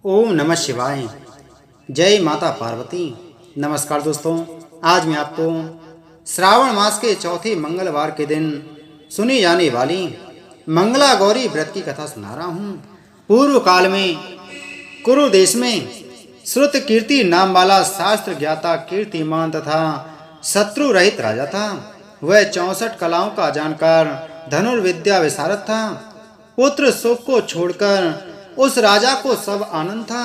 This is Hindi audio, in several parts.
ओम नमः शिवाय। जय माता पार्वती। नमस्कार दोस्तों, आज मैं आपको श्रावण मास के चौथे मंगलवार के दिन सुनी जाने वाली मंगला गौरी व्रत की कथा सुना रहा हूँ। पूर्व काल में कुरु देश में श्रुत कीर्ति नाम वाला शास्त्र ज्ञाता कीर्तिमान तथा शत्रु रहित राजा था। वह 64 कलाओं का जानकार धनुर्विद्या विशारद था। पुत्र सुख को छोड़कर उस राजा को सब आनंद था।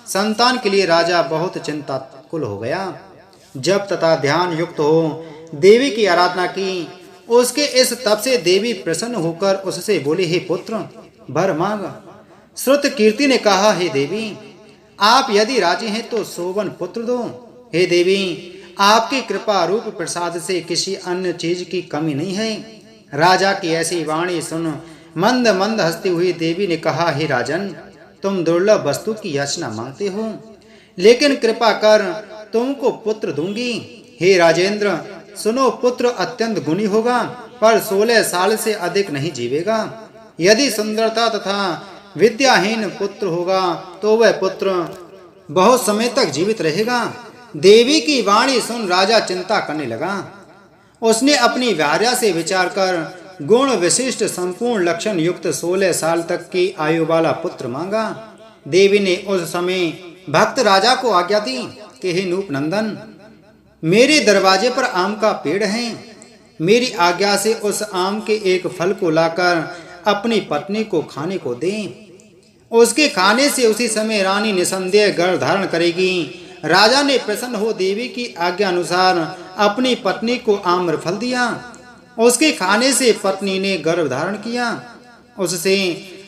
संतान के लिए राजा बहुत चिंताकुल हो गया। जप तथा ध्यान युक्त हो देवी की आराधना की। उसके इस तप से देवी प्रसन्न होकर उससे बोली, हे पुत्र वर मांग। श्रुत कीर्ति ने कहा, हे देवी, आप यदि राजी हैं तो सोवन पुत्र दो। हे देवी, आपकी कृपा रूप प्रसाद से किसी अन्य चीज की कमी नहीं है। राजा की ऐसी वाणी सुन मंद मंद हंसती हुई देवी ने कहा, हे राजन, तुम दुर्लभ वस्तु की याचना मांगते हो, लेकिन कृपा कर तुमको पुत्र दूंगी। हे राजेंद्र, सुनो, पुत्र अत्यंत गुणी होगा, पर 16 साल से अधिक नहीं जीवेगा। यदि सुंदरता तथा विद्याहीन पुत्र होगा तो वह पुत्र बहुत समय तक जीवित रहेगा। देवी की वाणी सुन राजा चिंता करने लगा। उसने अपनी भार्या से विचार कर गुण विशिष्ट संपूर्ण लक्षण युक्त 16 साल तक की आयु वाला पुत्र मांगा। देवी ने उस समय भक्त राजा को आज्ञा दी कि हे नूप नंदन, मेरे दरवाजे पर आम का पेड़ है। मेरी आज्ञा से उस आम के एक फल को लाकर अपनी पत्नी को खाने को दे। उसके खाने से उसी समय रानी निसंदेह गर्भ धारण करेगी। राजा ने प्रसन्न हो देवी की आज्ञा अनुसार अपनी पत्नी को आम्रफल दिया। उसके खाने से पत्नी ने गर्भ धारण किया। उससे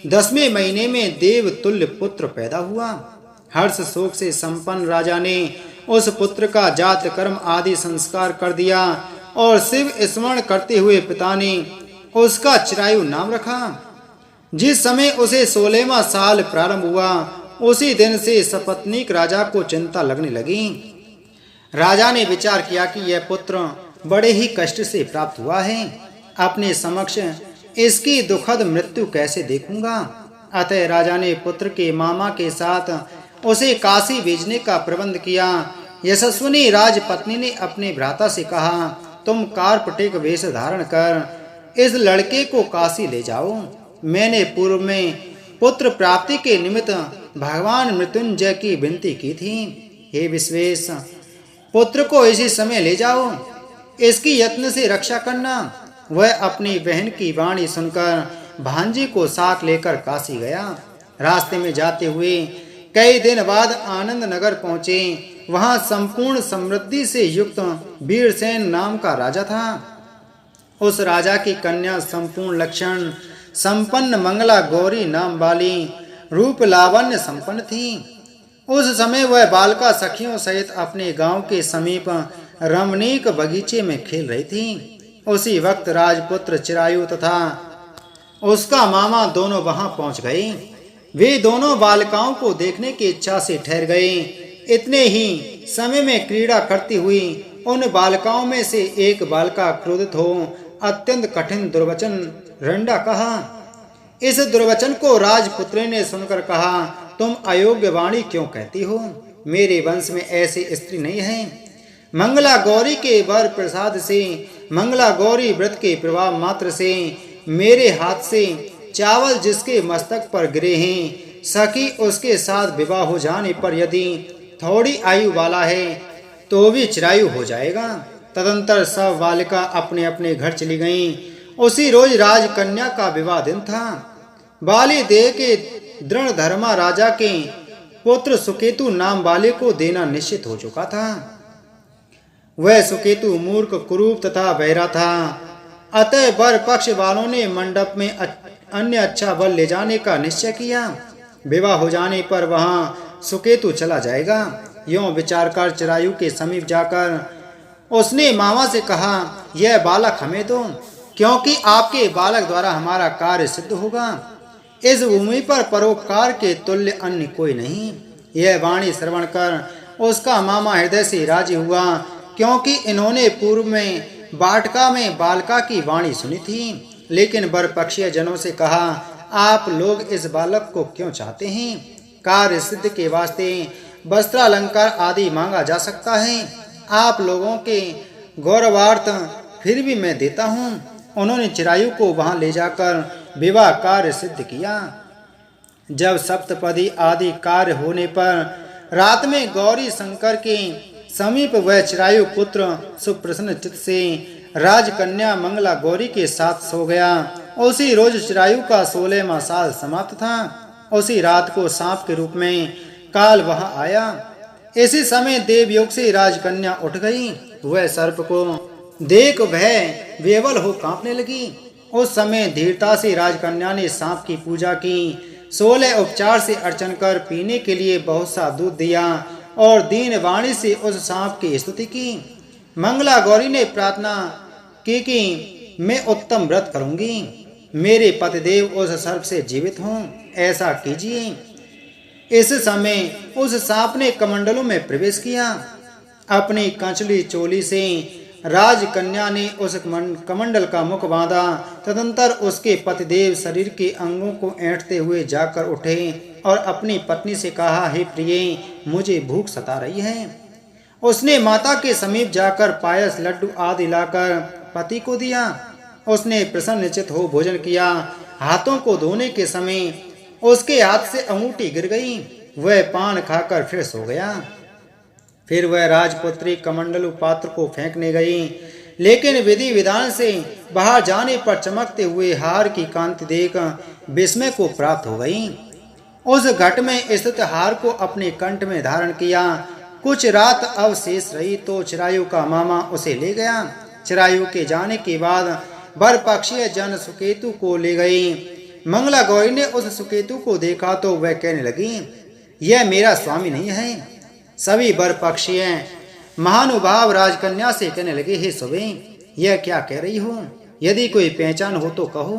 10वें महीने में देव तुल्य पुत्र पैदा हुआ। हर्ष शोक से संपन्न राजा ने उस पुत्र का जात कर्म आदि संस्कार कर दिया और शिव स्मरण करते हुए पिता ने उसका चिरायु नाम रखा। जिस समय उसे 16वां साल प्रारंभ हुआ, उसी दिन से सपत्नीक राजा को चिंता लगने लगी। राजा ने विचार किया कि यह पुत्र बड़े ही कष्ट से प्राप्त हुआ है। अपने समक्ष इसकी दुखद मृत्यु कैसे देखूंगा। अतः राजा ने पुत्र के मामा के साथ उसे काशी भेजने का प्रबंध किया। यशस्विनी राजपत्नी ने अपने भ्राता से कहा, तुम कार्पटिक वेश धारण कर इस लड़के को काशी ले जाओ। मैंने पूर्व में पुत्र प्राप्ति के निमित्त भगवान मृत्युंजय की विनती की थी। हे विश्वेश, पुत्र को इसी समय ले जाओ। इसकी यत्न से रक्षा करना। वह अपनी बहन की वाणी सुनकर भांजी को साथ लेकर काशी गया। रास्ते में जाते हुए कई दिन बाद आनंद नगर पहुंचे। वहां संपूर्ण समृद्धि से युक्त वीरसेन नाम का राजा था। उस राजा की कन्या संपूर्ण लक्षण संपन्न मंगला गौरी नाम वाली रूप लावण्य संपन्न थी। उस समय वह बालका सखियों सहित अपने गांव के समीप रमणीक बगीचे में खेल रही थी। उसी वक्त राजपुत्र चिरायु तथा उसका मामा दोनों वहां पहुंच गए। वे दोनों बालिकाओं को देखने की इच्छा से ठहर गए। इतने ही समय में क्रीड़ा करती हुई उन बालिकाओं में से एक बालिका क्रोधित हो अत्यंत कठिन दुर्वचन रंडा कहा। इस दुर्वचन को राजपुत्री ने सुनकर कहा, तुम अयोग्य वाणी क्यों कहती हो? मेरे वंश में ऐसी स्त्री नहीं है। मंगला गौरी के वर प्रसाद से, मंगला गौरी व्रत के प्रभाव मात्र से मेरे हाथ से चावल जिसके मस्तक पर गिरे हैं, सखी उसके साथ विवाह हो जाने पर यदि थोड़ी आयु वाला है तो भी चिरायु हो जाएगा। तदंतर सब बालिका अपने अपने घर चली गईं। उसी रोज राजकन्या का विवाह दिन था। बाली देह के दृढ़ धर्मा राजा के पुत्र सुकेतु नाम वाले को देना निश्चित हो चुका था। वह सुकेतु मूर्ख, कुरूप तथा बहरा था। अतः वर पक्ष वालों ने मंडप में अन्य अच्छा बल ले जाने का निश्चय किया। विवाह हो जाने पर वहां सुकेतु चला जाएगा। यों विचार कर चिरायु के समीप जाकर उसने मामा से कहा, यह बालक हमें दो, क्योंकि आपके बालक द्वारा हमारा कार्य सिद्ध होगा। इस भूमि पर परोपकार के तुल्य अन्य कोई नहीं। यह वाणी श्रवण कर उसका मामा हृदय से राजी हुआ, क्योंकि इन्होंने पूर्व में बाटका में बालका की वाणी सुनी थी। लेकिन वर पक्षीय जनों से कहा, आप लोग इस बालक को क्यों चाहते हैं? कार्य सिद्ध के वास्ते वस्त्रालंकार आदि मांगा जा सकता है। आप लोगों के गौरवार्थ फिर भी मैं देता हूँ। उन्होंने चिरायु को वहां ले जाकर विवाह कार्य सिद्ध किया। जब सप्तपदी आदि कार्य होने पर रात में गौरी शंकर के समीप वह चिरायु पुत्र सुप्रसन्न चित्त से राजकन्या मंगला गौरी के साथ सो गया। उसी रोज चिरायु का 16वां साल समाप्त था। उसी रात को सांप के रूप में काल वहां आया। इसी समय देवयोग से राजकन्या उठ गई। वह सर्प को देख वह वेवल हो कांपने लगी। उस समय धीरता से राजकन्या ने सांप की पूजा की। 16 उपचार से अर्चन कर पीने के लिए बहुत सा दूध दिया और दीन वाणी से उस सांप की स्तुति की। मंगला गौरी ने प्रार्थना की कि मैं उत्तम व्रत करूंगी, मेरे पतिदेव उस सर्प से जीवित हों, ऐसा कीजिए। इस समय उस सांप ने कमंडलों में प्रवेश किया। अपनी कंचली चोली से राजकन्या ने उस कमंडल का मुख बांधा। तदंतर उसके पतिदेव शरीर के अंगों को ऐंठते हुए जाकर उठे और अपनी पत्नी से कहा, हे प्रिय, मुझे भूख सता रही है। उसने माता के समीप जाकर पायस लड्डू आदि लाकर पति को दिया। उसने प्रसन्नचित्त हो भोजन किया। हाथों को धोने के समय उसके हाथ से अंगूठी गिर गई। वह पान खाकर फिर सो गया। फिर वह राजपुत्री कमंडलू पात्र को फेंकने गई, लेकिन विधि विधान से बाहर जाने पर चमकते हुए हार की कांति देख विस्मय को प्राप्त हो गई। उस घट में स्थित हार को अपने कंठ में धारण किया। कुछ रात अवशेष रही तो चिरायु का मामा उसे ले गया। चिरायु के जाने के बाद वर पक्षीय जन सुकेतु को ले गई। मंगला गौरी ने उस सुकेतु को देखा तो वह कहने लगी, यह मेरा स्वामी नहीं है। सभी वर पक्षीय महानुभाव राजकन्या से कहने लगे, हे सुबे, यह क्या कह रही हो? यदि कोई पहचान हो तो कहो।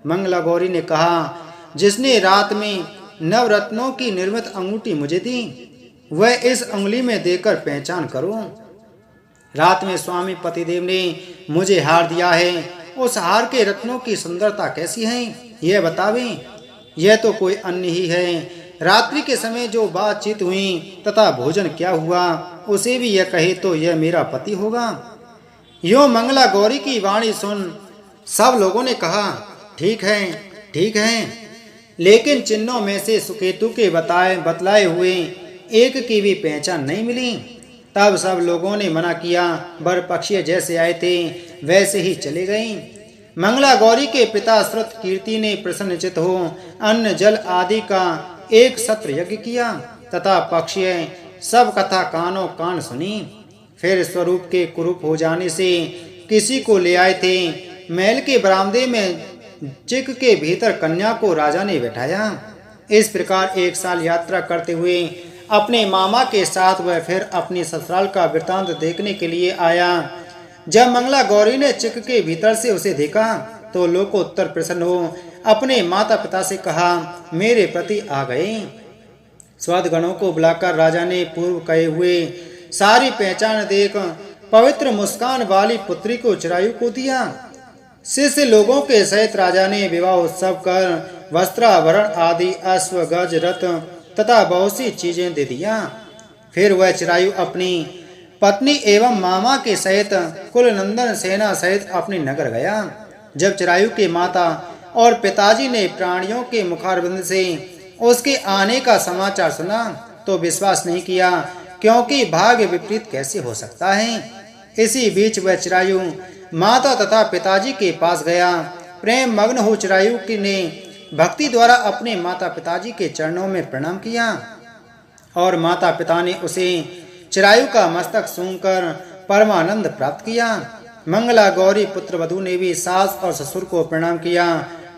मंगला गौरी ने कहा, जिसने रात में नवरत्नों की निर्मित अंगूठी मुझे दी, वह इस अंगुली में देकर पहचान करो। रात में स्वामी पतिदेव ने मुझे हार दिया है। उस हार के रत्नों की सुंदरता कैसी है, यह बतावें। यह तो कोई अन्य ही है। रात्रि के समय जो बातचीत हुई तथा भोजन क्या हुआ, उसे भी यह कहे तो यह मेरा पति होगा। यो मंगला गौरी की वाणी सुन सब लोगों ने कहा, ठीक है, ठीक है। लेकिन चिन्हों में से सुकेतु के बतलाए हुए एक की भी पहचान नहीं मिली। तब सब लोगों ने मना किया। वर पक्षी जैसे आए थे वैसे ही चले गए। मंगला गौरी के पिता श्रुत कीर्ति ने प्रसन्नचित हो अन्न जल आदि का एक सत्र यज्ञ किया तथा पक्षी सब कथा कानों कान सुनी। फिर स्वरूप के कुरूप हो जाने से किसी को ले आए थे। महल के बरामदे में चिक के भीतर कन्या को राजा ने बैठाया। इस प्रकार 1 साल यात्रा करते हुए अपने मामा के साथ वह फिर अपनी ससुराल का वृतांत देखने के लिए आया। जब मंगला गौरी ने चिक के भीतर से उसे देखा तो लोकोत्तर प्रसन्न हो अपने माता पिता से कहा, मेरे पति आ गए। स्वदगणों को बुलाकर राजा ने पूर्व कहे हुए सारी पहचान देख पवित्र मुस्कान वाली पुत्री को चिरायु को दिया। शिष्य लोगों के सहित राजा ने विवाह उत्सव कर वस्त्राभरण आदि अश्व गज रथ तथा बहुत सी चीजें दे दिया। फिर वह चिरायु अपनी पत्नी एवं मामा के सहित कुलनंदन सेना सहित अपने नगर गया। जब चिरायु के माता और पिताजी ने प्राणियों के मुखारविंद से उसके आने का समाचार सुना तो विश्वास नहीं किया, क्योंकि भाग्य विपरीत कैसे हो सकता है। इसी बीच वह चिरायु माता तथा पिताजी के पास गया। प्रेम मग्न हो चिरायु ने भक्ति द्वारा अपने माता पिताजी के चरणों में प्रणाम किया और माता पिता ने उसे चिरायु का मस्तक सूंघकर परमानंद प्राप्त किया। मंगला गौरी पुत्र वधू ने भी सास और ससुर को प्रणाम किया।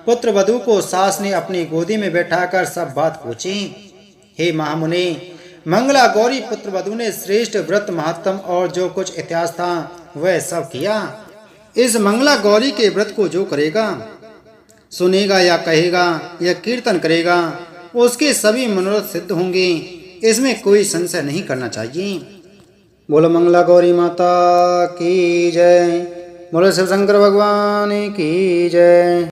पुत्र वधू को सास ने अपनी गोदी में बैठाकर सब बात पूछी। हे महामुनि, मंगला गौरी पुत्र वधू ने श्रेष्ठ व्रत महत्तम और जो कुछ इतिहास था वह सब किया। इस मंगला गौरी के व्रत को जो करेगा, सुनेगा या कहेगा या कीर्तन करेगा, उसके सभी मनोरथ सिद्ध होंगे। इसमें कोई संशय नहीं करना चाहिए। बोलो मंगला गौरी माता की जय। बोलो शिव शंकर भगवान की जय।